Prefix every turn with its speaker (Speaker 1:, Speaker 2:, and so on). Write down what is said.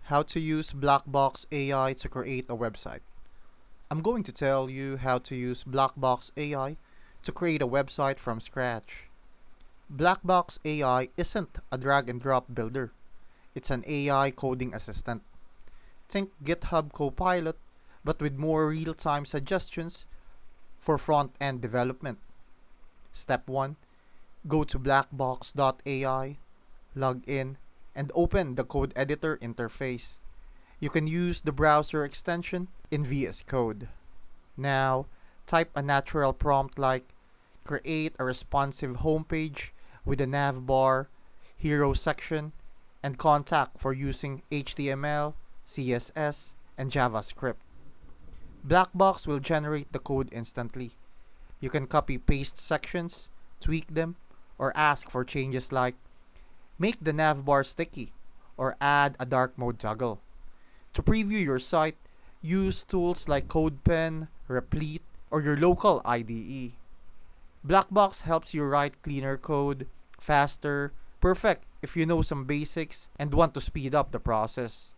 Speaker 1: How to use Blackbox AI to create a website. I'm going to tell you how to use Blackbox AI to create a website from scratch. Blackbox AI isn't a drag and drop builder. It's an AI coding assistant. Think GitHub Copilot, but with more real-time suggestions for front-end development. Step 1. Go to blackbox.ai, log in, and open the code editor interface. You can use the browser extension in VS Code. Now, type a natural prompt like create a responsive homepage with a nav bar, hero section, and contact for using HTML, CSS, and JavaScript. Blackbox will generate the code instantly. You can copy paste sections, tweak them, or ask for changes like make the navbar sticky or add a dark mode toggle. To preview your site, use tools like CodePen, Replete, or your local IDE. Blackbox helps you write cleaner code, faster, perfect if you know some basics and want to speed up the process.